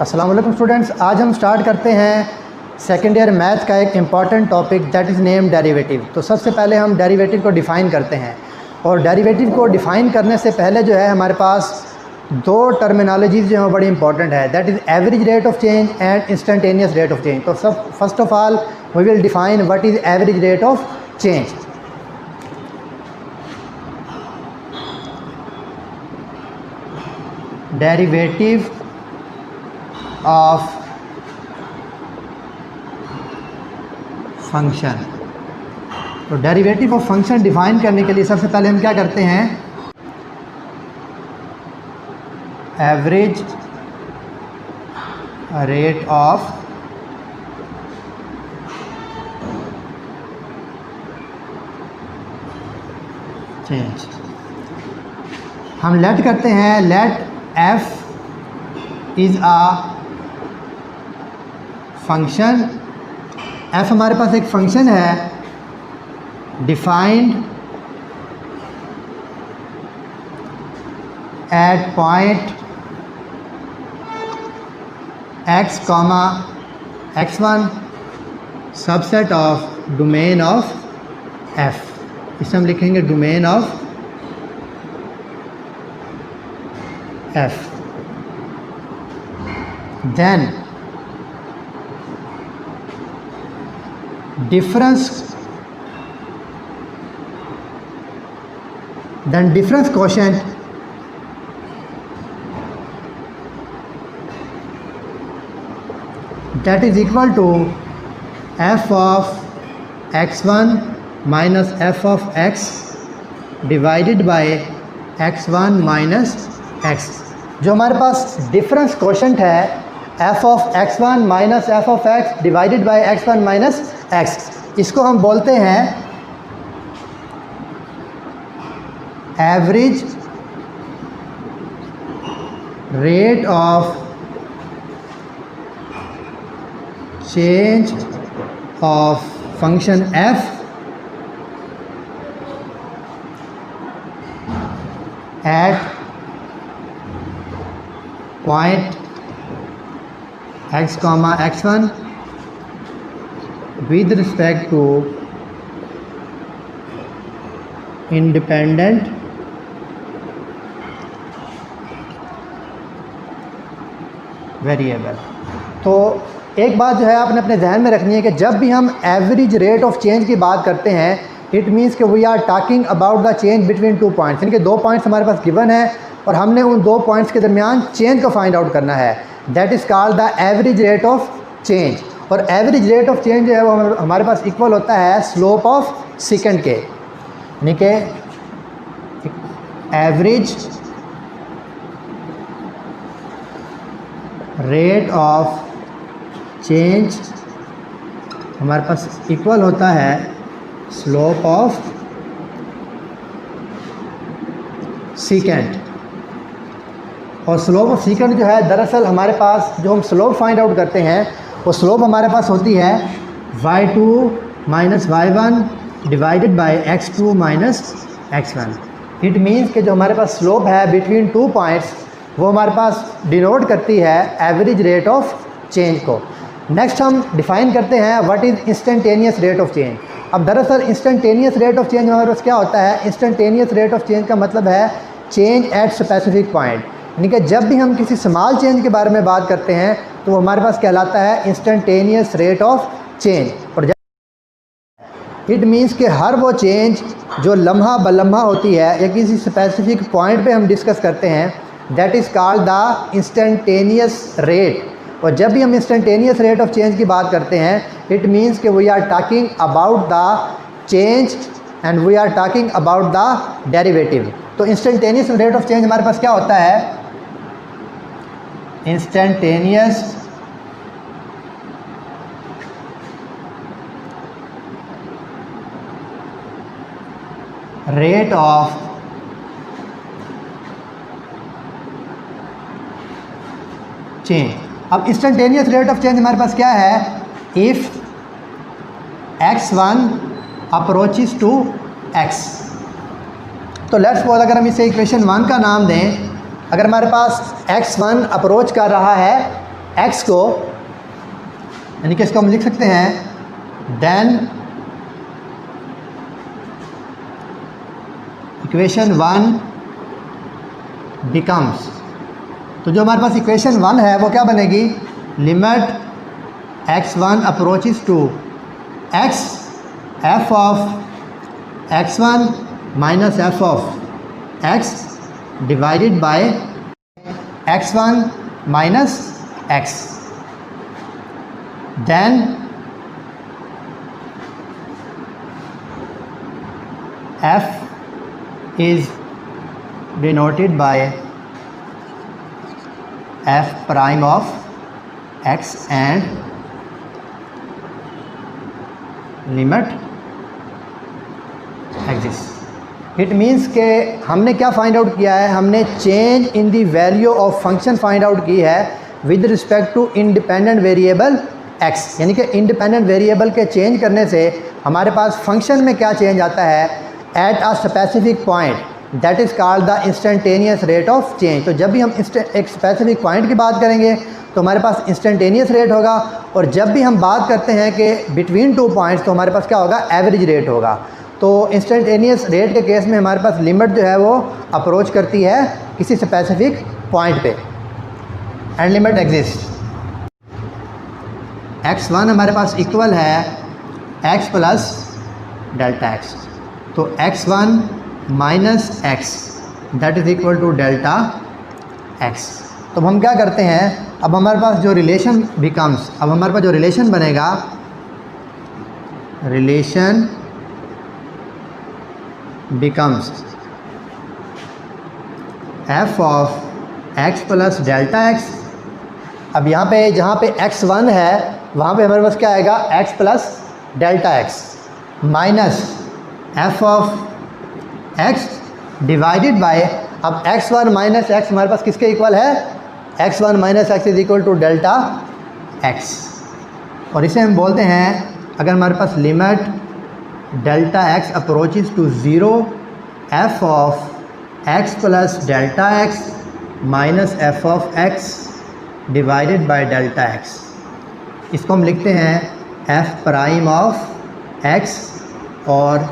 अस्सलाम वालेकुम स्टूडेंट्स, आज हम स्टार्ट करते हैं सेकेंड ईयर मैथ का एक important topic that is name derivative. तो सबसे पहले हम डेरिवेटिव को डिफ़ाइन करते हैं और डेरिवेटिव को डिफ़ाइन करने से पहले जो है हमारे पास दो टर्मिनोलॉजीज़ जो हैं बड़ी इंपॉर्टेंट है, that is average rate of change and instantaneous rate of change. तो सब first of all we will define what is average rate of change. Derivative of function. तो डेरिवेटिव ऑफ फंक्शन डिफाइन करने के लिए सबसे पहले हम क्या करते हैं, एवरेज रेट ऑफ चेंज हम लेट करते हैं, let f is a function. f हमारे पास एक फंक्शन है defined at point x, x1 subset of domain of f। इसे हम लिखेंगे domain of f। Then difference quotient that is equal to f of x1 minus f of x divided by x1 minus x। जो हमारे पास difference quotient है f of x1 minus f of x divided by x1 minus x, इसको हम बोलते हैं average rate of change of function f at point x, x1 with respect to independent variable. तो एक बात जो है आपने अपने जहन में रखनी है कि जब भी हम एवरेज रेट ऑफ चेंज की बात करते हैं, इट मीन्स कि we are talking about the change between two points, यानी कि दो पॉइंट्स हमारे पास गिवन है और हमने उन दो पॉइंट्स के दरमियान चेंज को फाइंड आउट करना है। That is called the average rate of change. और एवरेज रेट ऑफ चेंज जो है वो हमारे पास इक्वल होता है स्लोप ऑफ सेकंड के, यानी कि एवरेज रेट ऑफ चेंज हमारे पास इक्वल होता है स्लोप ऑफ सेकंड। और स्लोप ऑफ सेकंड जो है दरअसल हमारे पास जो हम स्लोप फाइंड आउट करते हैं वो स्लोप हमारे पास होती है y2 minus y1 divided by x2 minus x1। It means कि जो हमारे पास स्लोप है बिटवीन टू पॉइंट्स वो हमारे पास डिनोट करती है एवरेज रेट ऑफ चेंज को। नेक्स्ट हम डिफ़ाइन करते हैं what is instantaneous rate of change. अब दरअसल इंस्टेंटेनियस रेट ऑफ चेंज हमारे पास क्या होता है, इंस्टेंटेनियस रेट ऑफ चेंज का मतलब है चेंज एट स्पेसिफिक पॉइंट, यानी कि जब भी हम किसी स्मॉल चेंज के बारे में बात करते हैं तो वो हमारे पास कहलाता है इंस्टेंटेनियस रेट ऑफ चेंज। और इट मीन्स कि हर वो चेंज जो लम्हा ब लम्हा होती है या किसी स्पेसिफिक पॉइंट पे हम डिस्कस करते हैं, that is called the instantaneous rate. और जब भी हम इंस्टेंटेनियस रेट ऑफ चेंज की बात करते हैं, इट मीन्स कि we are talking about the change and we are talking about the derivative. तो इंस्टेंटेनियस रेट ऑफ चेंज हमारे पास क्या होता है, इंस्टेंटेनियस रेट ऑफ चेंज। अब इंस्टेंटेनियस रेट ऑफ चेंज हमारे पास क्या है, if x1 approaches to x। तो लेट्स सपोज अगर हम इसे इक्वेशन 1 का नाम दें, अगर हमारे पास x1 अप्रोच कर रहा है x को, यानी कि इसको हम लिख सकते हैं देन इक्वेशन 1 बिकम्स, तो जो हमारे पास इक्वेशन 1 है वो क्या बनेगी, limit x1 approaches to x f of x1 minus f of x divided by x1 minus x, then f is denoted by f prime of x and limit exists. It means के हमने क्या find out किया है, हमने change in the value of function find out की है with respect to independent variable x, यानी कि इंडिपेंडेंट वेरिएबल के चेंज करने से हमारे पास फंक्शन में क्या चेंज आता है, at a specific point that is called the instantaneous rate of change. तो जब भी हम एक स्पेसिफिक पॉइंट की बात करेंगे तो हमारे पास इंस्टेंटेनियस रेट होगा, और जब भी हम बात करते हैं कि बिटवीन 2 पॉइंट्स तो हमारे पास क्या होगा, एवरेज रेट होगा। तो इंस्टेंटेनियस रेट के केस में हमारे पास लिमिट जो है वो अप्रोच करती है किसी स्पेसिफिक पॉइंट पे, एंड लिमिट एग्जिस्ट। x1 हमारे पास इक्वल है x प्लस डेल्टा x, तो x1 minus x that is equal to delta x। तो हम क्या करते हैं, अब हमारे पास जो रिलेशन बिकम्स, अब हमारे पास जो रिलेशन बनेगा, relation becomes f of x plus delta x। अब यहाँ पे जहाँ पे x1 है वहाँ पे हमारे पास क्या आएगा, x plus delta x minus f of x divided bye, अब x1 माइनस x हमारे पास किसके इक्वल है, x1 minus x is equal to delta x। और इसे हम बोलते हैं, अगर हमारे पास limit delta x approaches to 0 f of x plus delta x minus f of x divided by delta x, इसको हम लिखते हैं f प्राइम ऑफ x और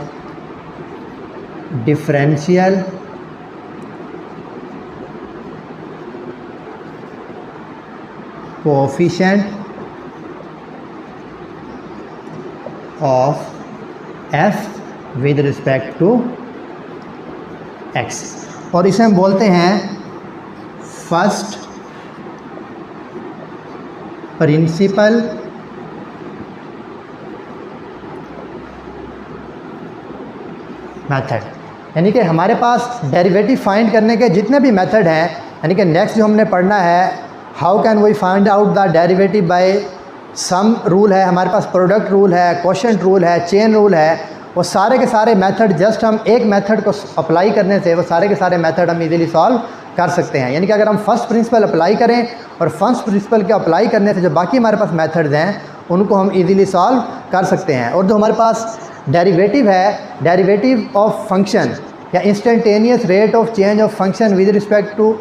differential coefficient of f with respect to x, और इसे हम बोलते हैं फर्स्ट प्रिंसिपल मेथड। यानी कि हमारे पास डेरिवेटिव फाइंड करने के जितने भी मेथड हैं, यानी कि नेक्स्ट जो हमने पढ़ना है, how can we find out the derivative by some rule है, हमारे पास प्रोडक्ट रूल है, क्वोशंट रूल है, चेन रूल है, वो सारे के सारे मेथड जस्ट हम एक मेथड को अप्लाई करने से वो सारे के सारे मेथड हम इजीली सॉल्व कर सकते हैं। यानी कि अगर हम फर्स्ट प्रिंसिपल अप्लाई करें और फर्स्ट प्रिंसिपल के अप्लाई करने से जो बाकी हमारे पास मेथड्स हैं उनको हम इजीली सॉल्व कर सकते हैं। और जो हमारे पास डेरिवेटिव है, डेरिवेटिव ऑफ फंक्शन या instantaneous rate of change of function with respect to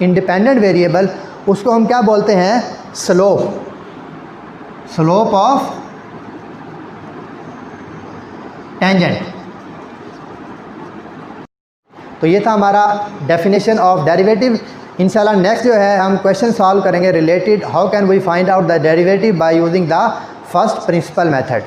independent variable, उसको हम क्या बोलते हैं, स्लोप, स्लोप ऑफ टेंजेंट। तो ये था हमारा डेफिनेशन ऑफ डेरिवेटिव। इंशाल्लाह नेक्स्ट जो है हम क्वेश्चन सॉल्व करेंगे related how can we find out the derivative by using the first principle method.